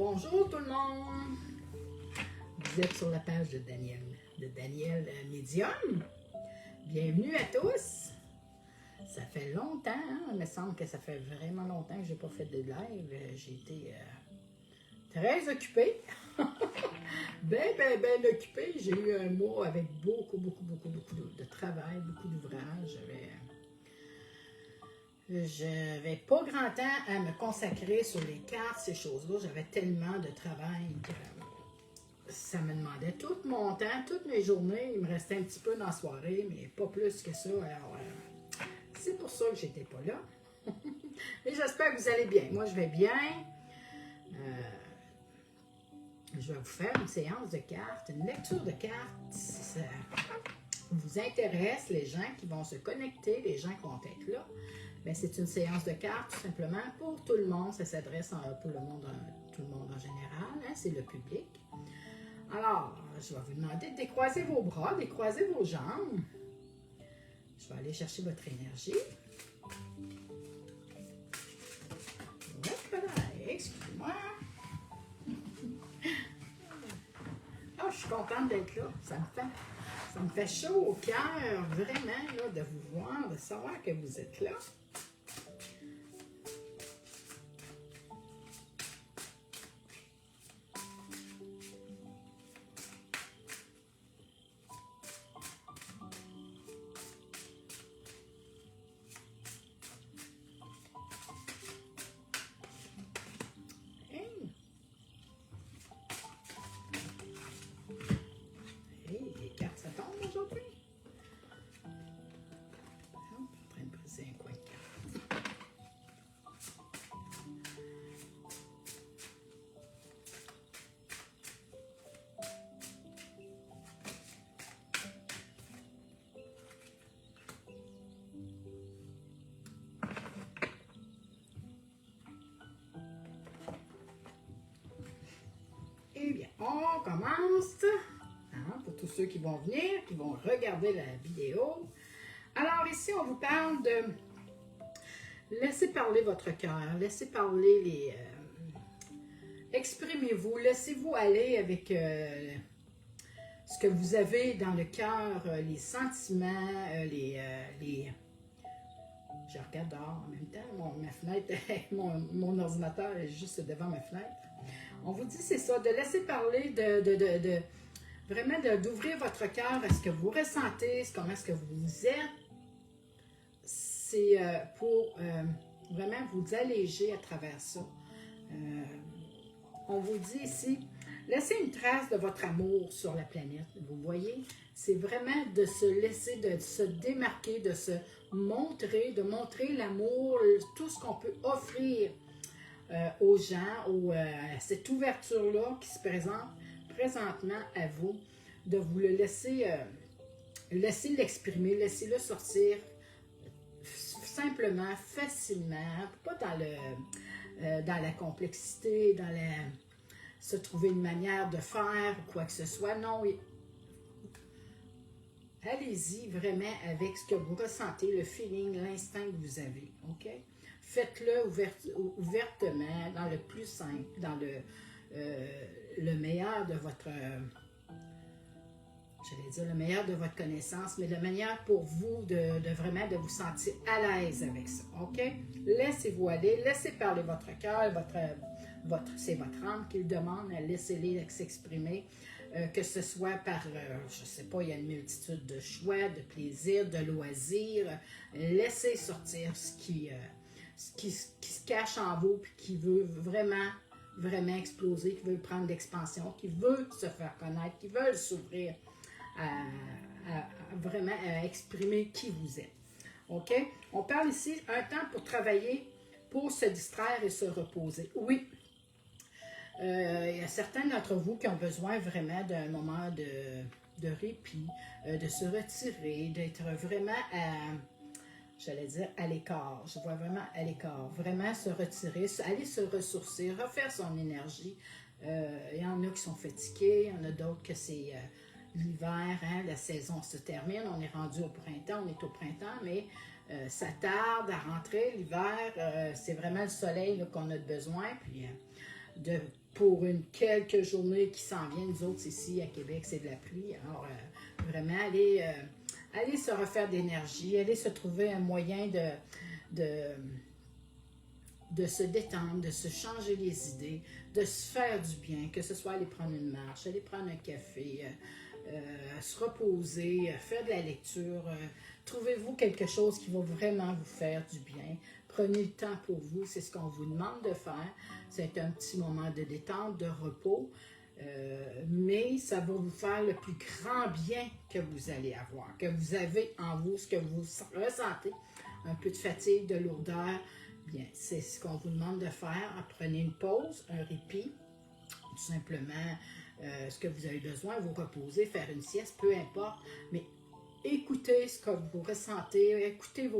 Bonjour tout le monde! Vous êtes sur la page de Daniel Médium. Bienvenue à tous! Ça fait longtemps, hein? Il me semble que ça fait vraiment longtemps que je n'ai pas fait de live. J'ai été très occupée. ben occupée. J'ai eu un mois avec beaucoup de travail, beaucoup d'ouvrages. J'avais pas grand temps à me consacrer sur les cartes, ces choses-là. J'avais tellement de travail que ça me demandait tout mon temps, toutes mes journées. Il me restait un petit peu dans la soirée, mais pas plus que ça. Alors, c'est pour ça que j'étais pas là. Et j'espère que vous allez bien. Moi, je vais bien. Je vais vous faire une séance de cartes, une lecture de cartes. Si ça vous intéresse, les gens qui vont se connecter, les gens qui vont être là. Bien, c'est une séance de cartes tout simplement pour tout le monde. Ça s'adresse pour tout le monde en général. Hein, c'est le public. Alors, je vais vous demander de décroiser vos bras, décroiser vos jambes. Je vais aller chercher votre énergie. Excusez-moi. Oh, je suis contente d'être là. Ça me fait chaud au cœur, vraiment, là, de vous voir, de savoir que vous êtes là. Eh bien, on commence. Pour tous ceux qui vont venir, qui vont regarder la vidéo. Alors ici, on vous parle de laisser parler votre cœur, laissez parler les... exprimez-vous, laissez-vous aller avec ce que vous avez dans le cœur, les sentiments, Je regarde dehors en même temps, ma fenêtre, mon ordinateur est juste devant ma fenêtre. On vous dit, c'est ça, de laisser parler, vraiment d'ouvrir votre cœur à ce que vous ressentez, comment est-ce que vous êtes. C'est pour vraiment vous alléger à travers ça. On vous dit ici, laissez une trace de votre amour sur la planète. Vous voyez, c'est vraiment de se laisser, de se démarquer, de se montrer, de montrer l'amour, tout ce qu'on peut offrir aux gens, cette ouverture-là qui se présente présentement à vous, de vous le laisser l'exprimer, laissez-le sortir simplement, facilement, pas dans la complexité, se trouver une manière de faire ou quoi que ce soit. Non, allez-y vraiment avec ce que vous ressentez, le feeling, l'instinct que vous avez, ok? Faites-le ouvertement, dans le plus simple, dans le meilleur de votre... j'allais dire le meilleur de votre connaissance, mais de manière pour vous de vraiment de vous sentir à l'aise avec ça, ok? Laissez-vous aller, laissez parler votre cœur, c'est votre âme qui le demande, laissez-les s'exprimer, que ce soit par, je ne sais pas, il y a une multitude de choix, de plaisirs, de loisirs, laissez sortir ce qui se cache en vous, puis qui veut vraiment exploser, qui veut prendre l'expansion, qui veut se faire connaître, qui veut s'ouvrir vraiment à exprimer qui vous êtes. OK? On parle ici un temps pour travailler, pour se distraire et se reposer. Oui, il y a certains d'entre vous qui ont besoin vraiment d'un moment de répit, de se retirer, d'être vraiment j'allais dire à l'écart. Je vois vraiment à l'écart. Vraiment se retirer, aller se ressourcer, refaire son énergie. Il y en a qui sont fatigués, il y en a d'autres que c'est l'hiver, hein, la saison se termine, on est rendu au printemps, on est au printemps, mais ça tarde à rentrer l'hiver. C'est vraiment le soleil qu'on a besoin, puis de pour quelques journées qui s'en viennent. Nous autres, ici, à Québec, c'est de la pluie. Alors, vraiment, allez se refaire d'énergie, allez se trouver un moyen de se détendre, de se changer les idées, de se faire du bien, que ce soit aller prendre une marche, aller prendre un café, se reposer, faire de la lecture. Trouvez-vous quelque chose qui va vraiment vous faire du bien. Prenez le temps pour vous, c'est ce qu'on vous demande de faire. C'est un petit moment de détente, de repos, mais ça va vous faire le plus grand bien que vous allez avoir, que vous avez en vous, ce que vous ressentez. Un peu de fatigue, de lourdeur, bien, c'est ce qu'on vous demande de faire. Prenez une pause, un répit, tout simplement ce que vous avez besoin, vous reposer, faire une sieste, peu importe, mais écoutez ce que vous ressentez, écoutez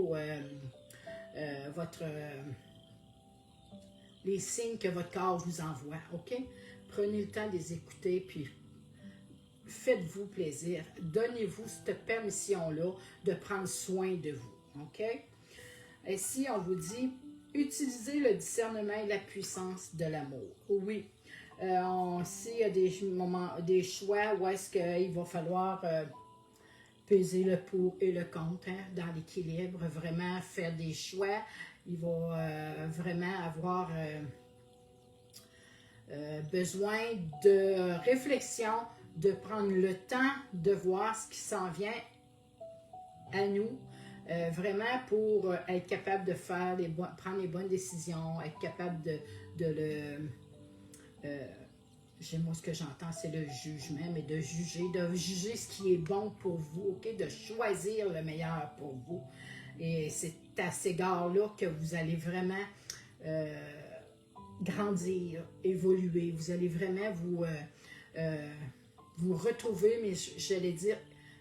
les signes que votre corps vous envoie, ok? Prenez le temps de les écouter, puis faites-vous plaisir. Donnez-vous cette permission-là de prendre soin de vous, ok? Ici, on vous dit, utilisez le discernement et la puissance de l'amour. Oui, ici, il y a des choix où est-ce qu'il va falloir peser le pour et le contre, hein, dans l'équilibre, vraiment faire des choix. Il va vraiment avoir besoin de réflexion, de prendre le temps de voir ce qui s'en vient à nous, vraiment pour être capable de prendre les bonnes décisions, être capable de moi, ce que j'entends, c'est le jugement, mais de juger ce qui est bon pour vous, ok? De choisir le meilleur pour vous. Et c'est à cet égard-là que vous allez vraiment grandir, évoluer. Vous allez vraiment vous retrouver, mais j'allais dire,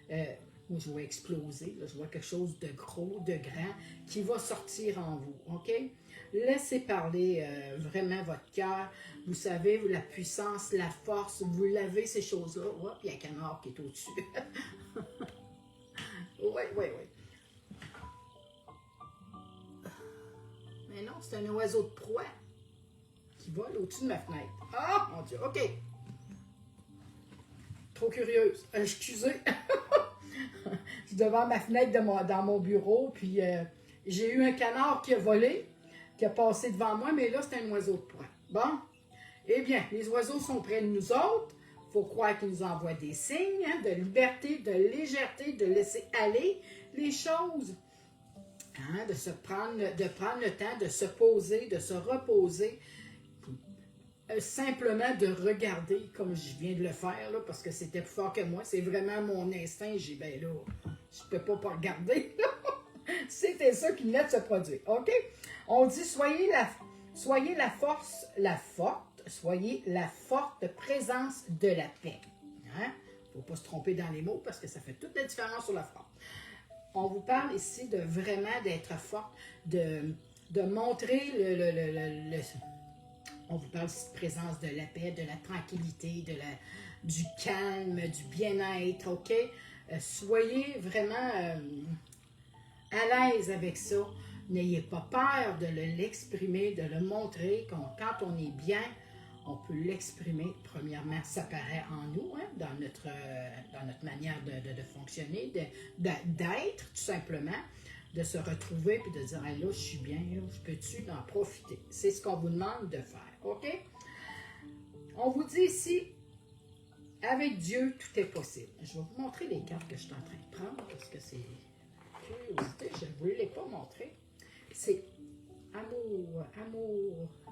je vais exploser, là, je vois quelque chose de gros, de grand, qui va sortir en vous, ok? Laissez parler vraiment votre cœur. Vous savez, la puissance, la force, vous l'avez, ces choses-là. Hop, il y a un canard qui est au-dessus. Oui. Mais non, c'est un oiseau de proie qui vole au-dessus de ma fenêtre. Ah, mon Dieu, ok. Trop curieuse. Excusez. Je suis devant ma fenêtre dans mon bureau, puis j'ai eu un canard qui a volé, qui a passé devant moi, mais là, c'est un oiseau de proie. Bon, eh bien, les oiseaux sont près de nous autres. Il faut croire qu'ils nous envoient des signes, hein, de liberté, de légèreté, de laisser aller les choses. Hein, de prendre le temps de se poser, de se reposer, simplement de regarder comme je viens de le faire, là, parce que c'était plus fort que moi. C'est vraiment mon instinct. J'ai ben là, je peux pas regarder. C'était ça qui venait de se produire. OK? On dit soyez la force, soyez la forte présence de la paix. Hein? Faut pas se tromper dans les mots parce que ça fait toute la différence sur la phrase. On vous parle ici de vraiment d'être forte, de montrer on vous parle ici de présence de la paix, de la tranquillité, du calme, du bien-être, ok? Soyez vraiment à l'aise avec ça. N'ayez pas peur de l'exprimer, de le montrer. Quand on est bien, on peut l'exprimer. Premièrement, ça paraît en nous, hein, dans notre manière de fonctionner, d'être tout simplement, de se retrouver puis de dire hey, là, je suis bien, là, je peux-tu en profiter? C'est ce qu'on vous demande de faire, OK? On vous dit ici, avec Dieu, tout est possible. Je vais vous montrer les cartes que je suis en train de prendre parce que c'est curiosité, je ne vous les ai pas montrées. C'est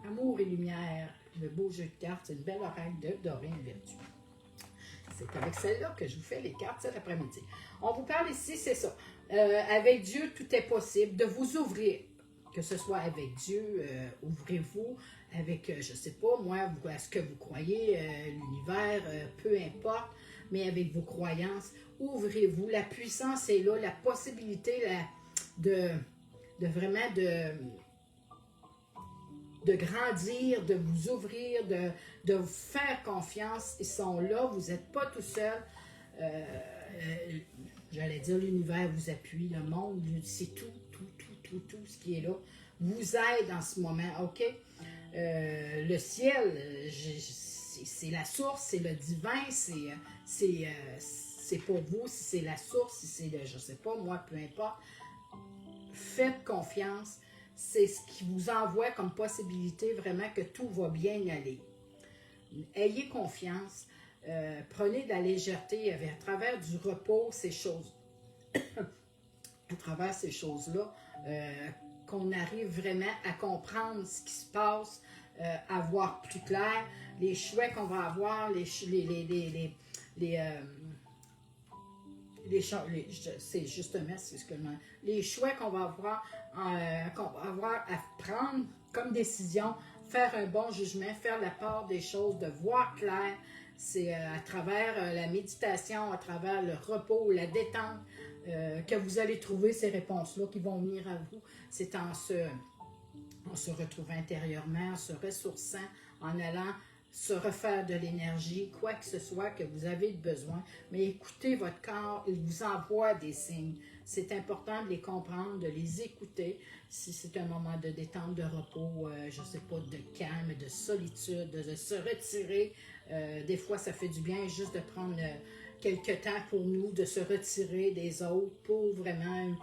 amour et lumière, le beau jeu de cartes, c'est une belle oracle de Doreen Vertu. C'est avec celle-là que je vous fais les cartes cet après-midi. On vous parle ici, c'est ça. Avec Dieu, tout est possible. De vous ouvrir, que ce soit avec Dieu, ouvrez-vous avec, je ne sais pas, moi, à ce que vous croyez, l'univers, peu importe, mais avec vos croyances, ouvrez-vous. La puissance est là, la possibilité de vraiment de grandir, de vous ouvrir, de vous faire confiance. Ils sont là, vous n'êtes pas tout seul. J'allais dire l'univers vous appuie, le monde, c'est tout ce qui est là, vous aide en ce moment, OK? le ciel, c'est la source, c'est le divin, c'est pour vous, si c'est la source, si c'est le, je sais pas, moi, peu importe. Faites confiance, c'est ce qui vous envoie comme possibilité vraiment que tout va bien aller. Ayez confiance, prenez de la légèreté à travers du repos, ces choses, à travers ces choses-là, qu'on arrive vraiment à comprendre ce qui se passe, à voir plus clair, les choix qu'on va avoir, c'est justement les choix qu'on va avoir à prendre comme décision, faire un bon jugement, faire la part des choses, de voir clair. C'est à travers la méditation, à travers le repos, la détente, que vous allez trouver ces réponses-là qui vont venir à vous. C'est en se retrouvant intérieurement, en se ressourçant, en allant se refaire de l'énergie, quoi que ce soit que vous avez besoin. Mais écoutez votre corps, il vous envoie des signes. C'est important de les comprendre, de les écouter. Si c'est un moment de détente, de repos, je ne sais pas, de calme, de solitude, de se retirer. Des fois, ça fait du bien juste de prendre quelques temps pour nous, de se retirer des autres pour vraiment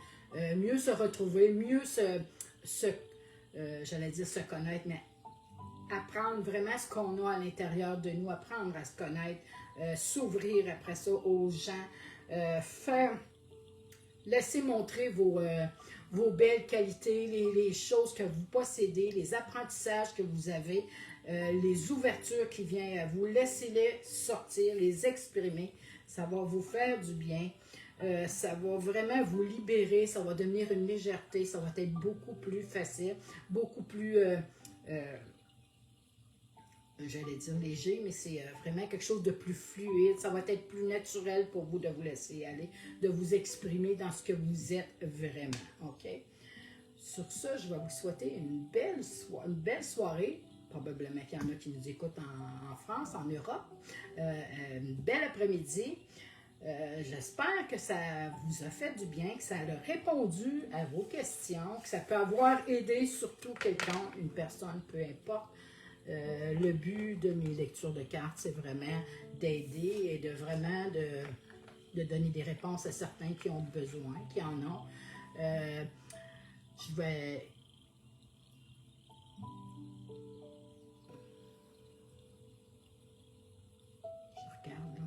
mieux se retrouver, mieux j'allais dire se connaître, mais apprendre vraiment ce qu'on a à l'intérieur de nous, apprendre à se connaître, s'ouvrir après ça aux gens, laisser montrer vos belles qualités, les choses que vous possédez, les apprentissages que vous avez, les ouvertures qui viennent à vous, laissez-les sortir, les exprimer, ça va vous faire du bien. Ça va vraiment vous libérer, ça va devenir une légèreté, ça va être beaucoup plus facile, beaucoup plus, j'allais dire léger, mais c'est vraiment quelque chose de plus fluide, ça va être plus naturel pour vous de vous laisser aller, de vous exprimer dans ce que vous êtes vraiment, ok? Sur ça, je vais vous souhaiter une belle soirée, probablement qu'il y en a qui nous écoutent en France, en Europe, une belle après-midi. J'espère que ça vous a fait du bien, que ça a répondu à vos questions, que ça peut avoir aidé surtout quelqu'un, une personne, peu importe. Le but de mes lectures de cartes, c'est vraiment d'aider et de vraiment de donner des réponses à certains qui ont besoin, qui en ont. Je vais... Je regarde là.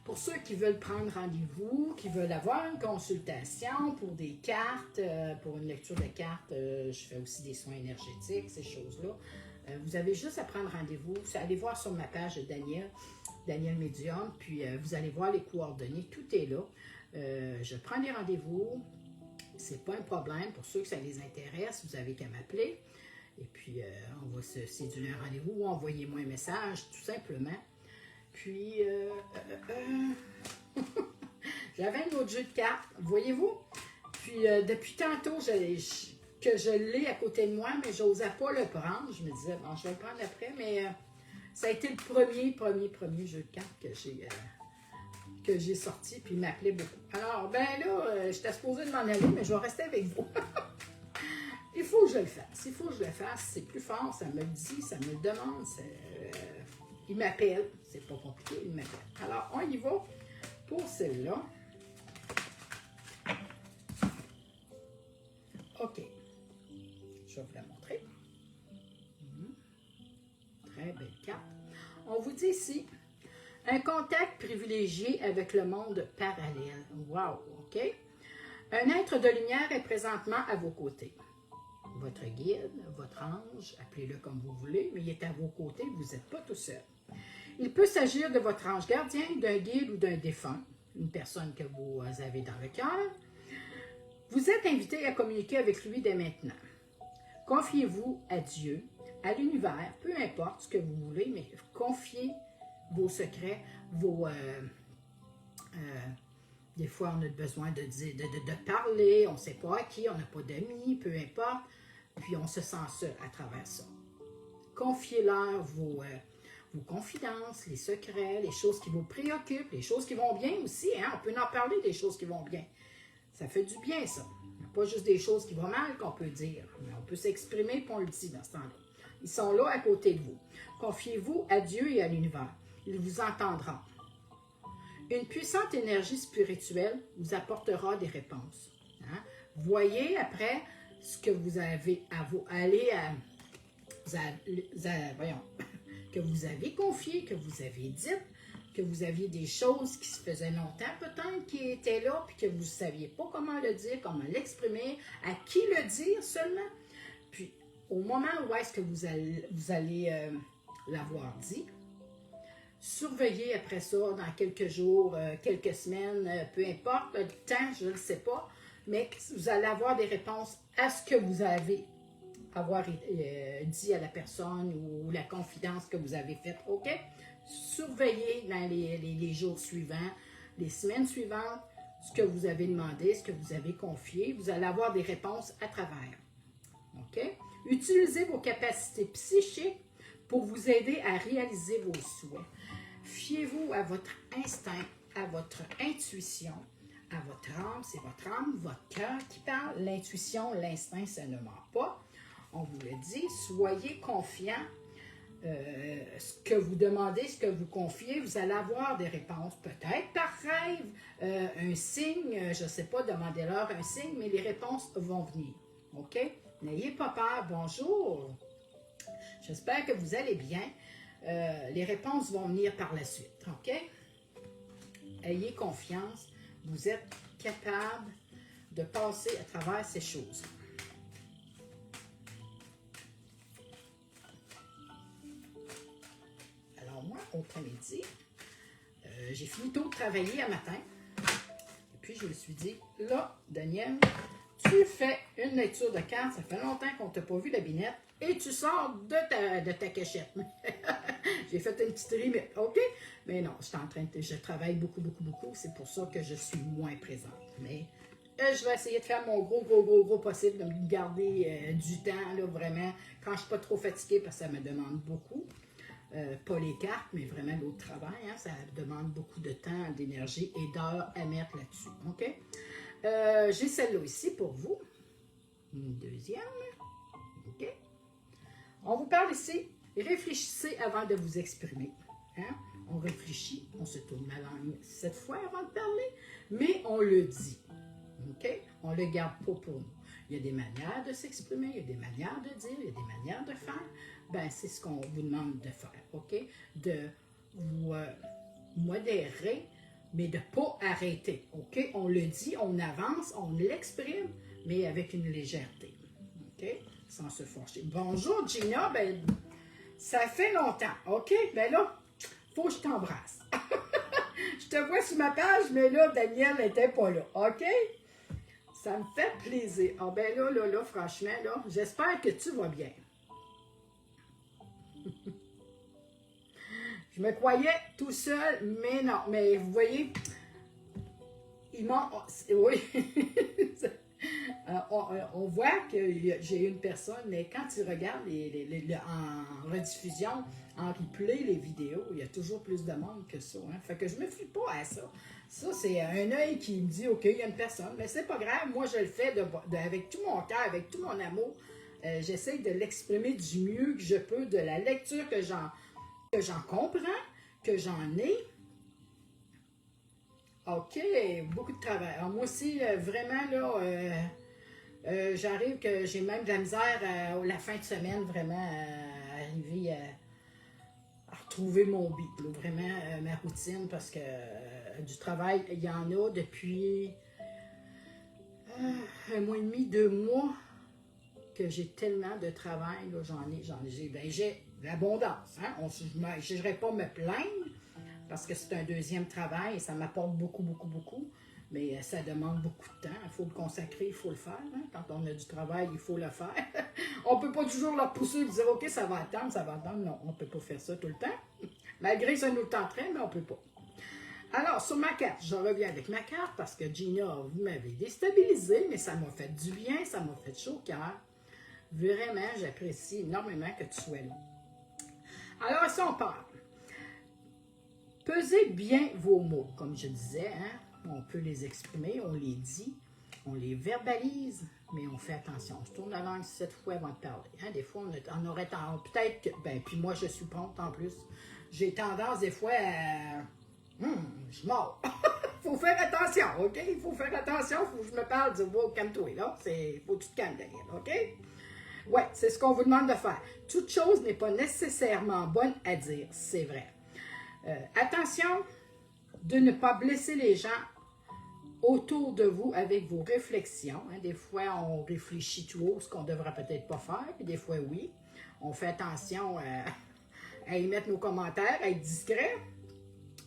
Pour ceux qui veulent prendre rendez-vous, qui veulent avoir une consultation pour des cartes, pour une lecture de cartes, je fais aussi des soins énergétiques, ces choses-là. Vous avez juste à prendre rendez-vous. Allez voir sur ma page de Daniel Medium, puis vous allez voir les coordonnées, tout est là. Je prends des rendez-vous, c'est pas un problème. Pour ceux que ça les intéresse, vous avez qu'à m'appeler. Et puis, on va se séduire un rendez-vous ou envoyez-moi un message, tout simplement. Puis, j'avais un autre jeu de cartes, voyez-vous? Puis, depuis tantôt que je l'ai à côté de moi, mais je n'osais pas le prendre. Je me disais, bon, je vais le prendre après, mais ça a été le premier jeu de cartes que j'ai sorti, puis il m'appelait beaucoup. Alors, ben là, j'étais supposée de m'en aller, mais je vais rester avec vous. Il faut que je le fasse. Il faut que je le fasse. C'est plus fort, ça me le dit, ça me le demande. Il m'appelle. C'est pas compliqué, il m'appelle. Alors, on y va pour celle-là. OK. Je vais vous la montrer. Très belle carte. On vous dit ici, un contact privilégié avec le monde parallèle. Wow, OK? Un être de lumière est présentement à vos côtés. Votre guide, votre ange, appelez-le comme vous voulez, mais il est à vos côtés, vous n'êtes pas tout seul. Il peut s'agir de votre ange gardien, d'un guide ou d'un défunt, une personne que vous avez dans le cœur. Vous êtes invité à communiquer avec lui dès maintenant. Confiez-vous à Dieu, à l'univers, peu importe ce que vous voulez, mais confiez vos secrets, des fois, on a besoin de parler, on ne sait pas à qui, on n'a pas d'amis, peu importe, puis on se sent seul à travers ça. Confiez-leur vos confidences, les secrets, les choses qui vous préoccupent, les choses qui vont bien aussi, hein? On peut en parler des choses qui vont bien. Ça fait du bien, ça. Il n'y a pas juste des choses qui vont mal qu'on peut dire, mais on peut s'exprimer et on le dit dans ce temps-là. Ils sont là à côté de vous. Confiez-vous à Dieu et à l'univers. Il vous entendra. Une puissante énergie spirituelle vous apportera des réponses. Hein? Voyez après ce que vous avez à vous aller à, voyons, que vous avez confié, que vous avez dit, que vous aviez des choses qui se faisaient longtemps peut-être, qui étaient là, puis que vous ne saviez pas comment le dire, comment l'exprimer, à qui le dire seulement. Puis, au moment où est-ce que vous allez l'avoir dit, surveillez après ça dans quelques jours, quelques semaines, peu importe le temps, je ne le sais pas, mais vous allez avoir des réponses à ce que vous avez dit à la personne ou la confidence que vous avez faite, OK? Surveillez dans les jours suivants, les semaines suivantes, ce que vous avez demandé, ce que vous avez confié. Vous allez avoir des réponses à travers. OK? Utilisez vos capacités psychiques pour vous aider à réaliser vos souhaits. Fiez-vous à votre instinct, à votre intuition, à votre âme. C'est votre âme, votre cœur qui parle. L'intuition, l'instinct, ça ne ment pas. On vous le dit, soyez confiants. Ce que vous demandez, ce que vous confiez, vous allez avoir des réponses. Peut-être par rêve, un signe, je ne sais pas, demandez-leur un signe, mais les réponses vont venir. OK? N'ayez pas peur. Bonjour. J'espère que vous allez bien. Les réponses vont venir par la suite. OK? Ayez confiance. Vous êtes capable de passer à travers ces choses. Alors moi, après-midi, j'ai fini tôt de travailler un matin. Et puis je me suis dit, là, Daniel, tu fais une lecture de cartes. Ça fait longtemps qu'on ne t'a pas vu la binette. Et tu sors de ta cachette. J'ai fait une petite limite, OK? Mais non, je travaille beaucoup, beaucoup, beaucoup. C'est pour ça que je suis moins présente. Mais je vais essayer de faire mon gros possible, de me garder du temps, là, vraiment, quand je ne suis pas trop fatiguée, parce que ça me demande beaucoup. Pas les cartes, mais vraiment l'autre travail. Hein, ça demande beaucoup de temps, d'énergie et d'heures à mettre là-dessus, OK? J'ai celle-là ici pour vous. Une deuxième. OK? On vous parle ici, réfléchissez avant de vous exprimer. Hein? On réfléchit, on se tourne la langue 7 fois avant de parler, mais on le dit. OK? On ne le garde pas pour nous. Il y a des manières de s'exprimer, il y a des manières de dire, il y a des manières de faire. Ben, c'est ce qu'on vous demande de faire. OK? De vous modérer, mais de ne pas arrêter. OK? On le dit, on avance, on l'exprime, mais avec une légèreté. OK? Sans se fâcher. Bonjour Gina, ben ça fait longtemps, OK? Ben là, faut que je t'embrasse. Je te vois sur ma page, mais là, Daniel n'était pas là, OK? Ça me fait plaisir. Ah ben là, franchement, là, j'espère que tu vas bien. Je me croyais tout seul, mais non. Mais vous voyez, ils m'ont... Oui. On voit que j'ai une personne, mais quand tu regardes en rediffusion, en replay, les vidéos, il y a toujours plus de monde que ça. Hein? Fait que je ne me fie pas à ça. Ça, c'est un œil qui me dit, OK, il y a une personne, mais c'est pas grave. Moi, je le fais avec tout mon cœur, avec tout mon amour. J'essaie de l'exprimer du mieux que je peux, de la lecture que j'en comprends, que j'en ai. OK, beaucoup de travail. Alors, moi aussi, vraiment, là... j'arrive que j'ai même de la misère la fin de semaine vraiment à arriver à retrouver mon beat, là, vraiment ma routine parce que du travail, il y en a depuis un mois et demi, 2 mois que j'ai tellement de travail, j'ai l'abondance. Hein? Je n'irai pas me plaindre parce que c'est un deuxième travail et ça m'apporte beaucoup, beaucoup, beaucoup. Mais ça demande beaucoup de temps. Il faut le consacrer, il faut le faire. Hein? Quand on a du travail, il faut le faire. On ne peut pas toujours leur pousser et dire « OK, ça va attendre, ça va attendre ». Non, on ne peut pas faire ça tout le temps. Malgré que ça nous tenterait, mais on ne peut pas. Alors, sur ma carte, je reviens avec ma carte parce que Gina, vous m'avez déstabilisé, mais ça m'a fait du bien, ça m'a fait chaud au cœur. Vraiment, j'apprécie énormément que tu sois là. Alors, si on parle, pesez bien vos mots, comme je disais, hein? On peut les exprimer, on les dit. on les verbalise, mais on fait attention. On se tourne la langue 7 fois avant de parler. Hein? Des fois, on aurait tendance, peut-être que, ben, puis moi, je suis prompte en plus. J'ai tendance des fois à... je suis mort. Il faut faire attention, OK? Il faut faire attention, il faut que je me parle, dire, wow, calme-toi, là. Il faut que tu te calmes, Daniel, OK? Oui, c'est ce qu'on vous demande de faire. Toute chose n'est pas nécessairement bonne à dire, c'est vrai. Attention de ne pas blesser les gens autour de vous avec vos réflexions. Hein. Des fois, on réfléchit tout haut, ce qu'on ne devrait peut-être pas faire, puis des fois, oui. On fait attention à y mettre nos commentaires, à être discret,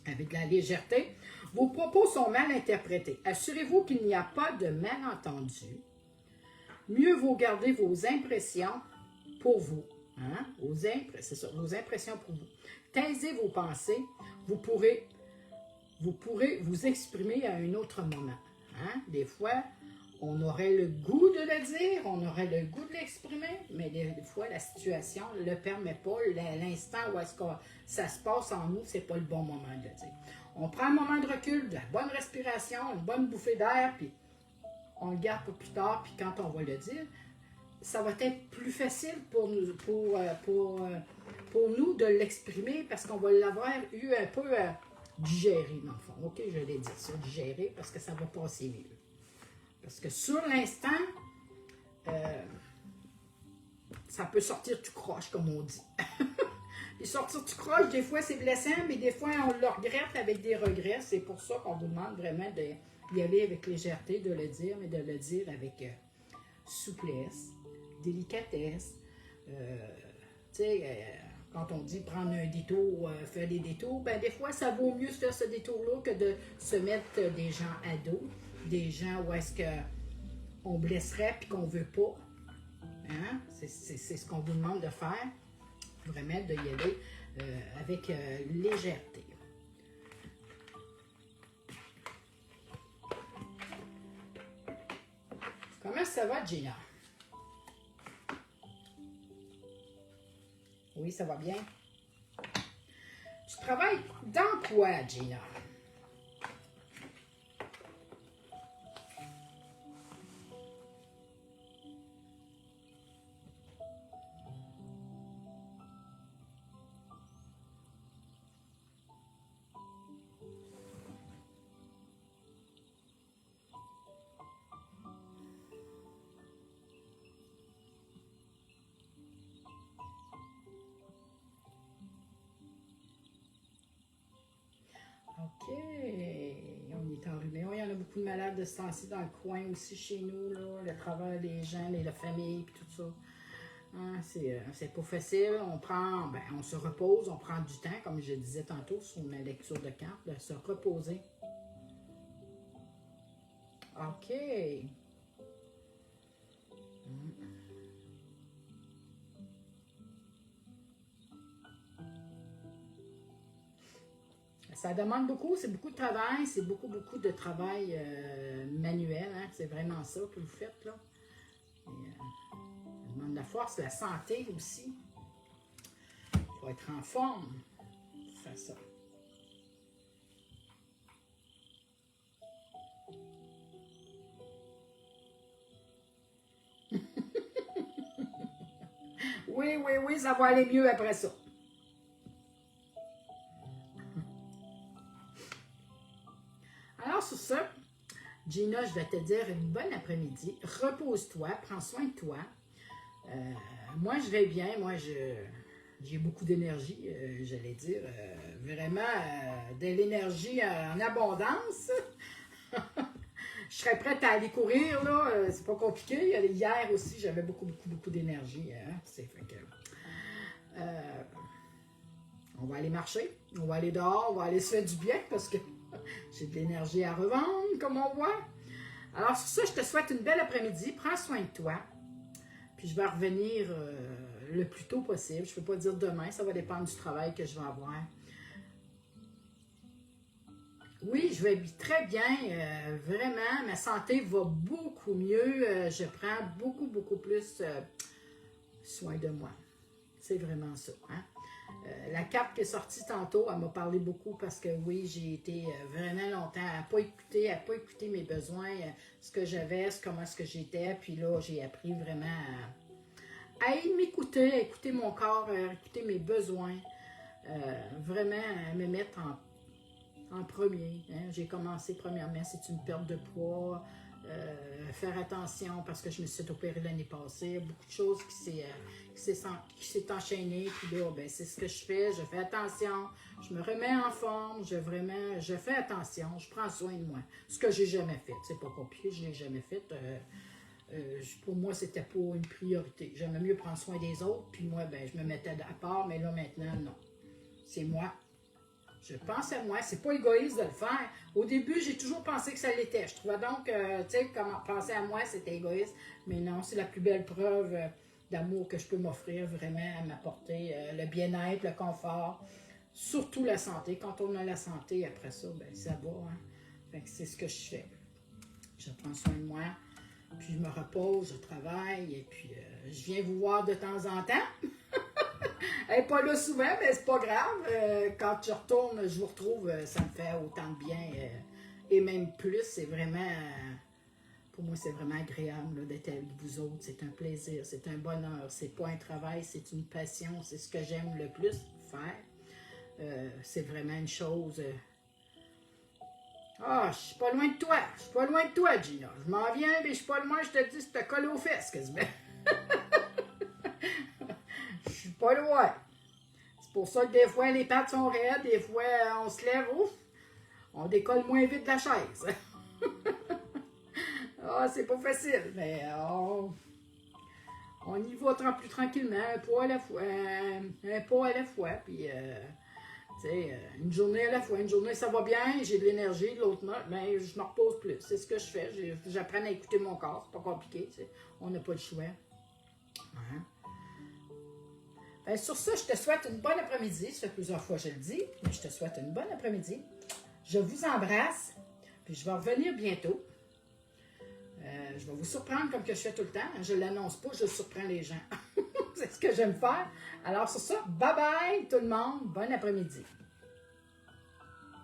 avec de la légèreté. Vos propos sont mal interprétés. Assurez-vous qu'il n'y a pas de malentendu. Mieux vaut garder vos impressions pour vous. Hein? C'est ça, vos impressions pour vous. Taisez vos pensées. Vous pourrez vous exprimer à un autre moment. Hein? Des fois, on aurait le goût de le dire, on aurait le goût de l'exprimer, mais des fois, la situation ne le permet pas. L'instant où est-ce que ça se passe en nous, ce n'est pas le bon moment de le dire. On prend un moment de recul, de la bonne respiration, une bonne bouffée d'air, puis on le garde pour plus tard, puis quand on va le dire, ça va être plus facile pour nous, pour nous de l'exprimer parce qu'on va l'avoir eu un peu digéré, dans le fond. OK, je l'ai dit ça, digéré, parce que ça va passer mieux. Parce que sur l'instant, ça peut sortir tout croche, comme on dit. Et sortir tout croche, des fois, c'est blessant, mais des fois, on le regrette avec des regrets. C'est pour ça qu'on vous demande vraiment d'y aller avec légèreté, de le dire, mais de le dire avec souplesse, délicatesse. Tu sais, quand on dit prendre un détour, faire des détours, ben des fois, ça vaut mieux se faire ce détour-là que de se mettre des gens à dos, des gens où est-ce qu'on blesserait puis qu'on ne veut pas. Hein? C'est ce qu'on vous demande de faire, vraiment de y aller avec légèreté. Comment ça va, Gina? Oui, ça va bien. Tu travailles dans quoi, Gina? OK. On est enrhumé. Oui, il y en a beaucoup de malades de ce temps-ci dans le coin aussi chez nous, là, le travail des gens, la famille, puis tout ça. Hein, c'est pas facile. On se repose, on prend du temps, comme je disais tantôt sur ma lecture de cartes, de se reposer. OK. Ça demande beaucoup, c'est beaucoup de travail, c'est beaucoup de travail manuel. Hein? C'est vraiment ça que vous faites, là. Et, ça demande la force, la santé aussi. Il faut être en forme pour faire ça. Oui, ça va aller mieux après ça. Alors, sur ça, Gina, je vais te dire une bonne après-midi. Repose-toi, prends soin de toi. Moi, je vais bien. Moi, j'ai beaucoup d'énergie, j'allais dire. Vraiment, de l'énergie en abondance. Je serais prête à aller courir, là. C'est pas compliqué. Hier aussi, j'avais beaucoup d'énergie. Hein? C'est fait que... on va aller marcher. On va aller dehors. On va aller se faire du bien parce que j'ai de l'énergie à revendre, comme on voit. Alors, sur ça, je te souhaite une belle après-midi. Prends soin de toi. Puis, je vais revenir le plus tôt possible. Je ne peux pas dire demain. Ça va dépendre du travail que je vais avoir. Oui, je vais très bien. Vraiment, ma santé va beaucoup mieux. Je prends beaucoup plus soin de moi. C'est vraiment ça. Hein? La carte qui est sortie tantôt, elle m'a parlé beaucoup parce que oui, j'ai été vraiment longtemps à ne pas écouter mes besoins, ce que j'avais, comment est-ce que j'étais. Puis là, j'ai appris vraiment à m'écouter, à écouter mon corps, à écouter mes besoins. Vraiment à me mettre en premier. Hein. J'ai commencé premièrement, c'est une perte de poids, faire attention parce que je me suis opérée l'année passée, beaucoup de choses qui s'est enchaîné, puis là, ben, c'est ce que je fais attention, je me remets en forme, je fais attention, je prends soin de moi, ce que j'ai jamais fait, c'est pas compliqué, je l'ai jamais fait, pour moi, c'était pas une priorité, j'aimais mieux prendre soin des autres, puis moi, ben, je me mettais à part, mais là, maintenant, non, c'est moi. Je pense à moi, c'est pas égoïste de le faire. Au début, j'ai toujours pensé que ça l'était. Je trouvais donc, tu sais, comment penser à moi, c'était égoïste. Mais non, c'est la plus belle preuve d'amour que je peux m'offrir, vraiment, à m'apporter le bien-être, le confort, surtout la santé. Quand on a la santé, après ça, ben ça va. Hein? Fait que c'est ce que je fais. Je prends soin de moi, puis je me repose, je travaille, et puis je viens vous voir de temps en temps. Elle n'est pas là souvent, mais c'est pas grave. Quand je retourne, je vous retrouve, ça me fait autant de bien. Et même plus, c'est vraiment, pour moi, c'est vraiment agréable d'être avec vous autres. C'est un plaisir, c'est un bonheur. C'est pas un travail, c'est une passion. C'est ce que j'aime le plus faire. C'est vraiment une chose. Ah, je suis pas loin de toi. Je suis pas loin de toi, Gina. Je m'en viens, mais je suis pas loin, je te dis, c'est te coller aux fesses, quasiment. Je suis pas loin. C'est pour ça que des fois, les pattes sont raides, des fois, on se lève, ouf, on décolle moins vite de la chaise. Ah, c'est pas facile, mais on y va plus tranquillement, un pas à la fois, puis, tu sais, une journée à la fois. Une journée, ça va bien, j'ai de l'énergie, l'autre, mais je me repose plus. C'est ce que je fais, j'apprends à écouter mon corps, c'est pas compliqué, tu sais. On n'a pas le choix. Hein? Ben, sur ça, je te souhaite une bonne après-midi. Ça fait plusieurs fois que je le dis, mais je te souhaite une bonne après-midi. Je vous embrasse, puis je vais revenir bientôt. Je vais vous surprendre comme que je fais tout le temps. Je ne l'annonce pas, je surprends les gens. C'est ce que j'aime faire. Alors sur ça, bye bye tout le monde. Bon après-midi.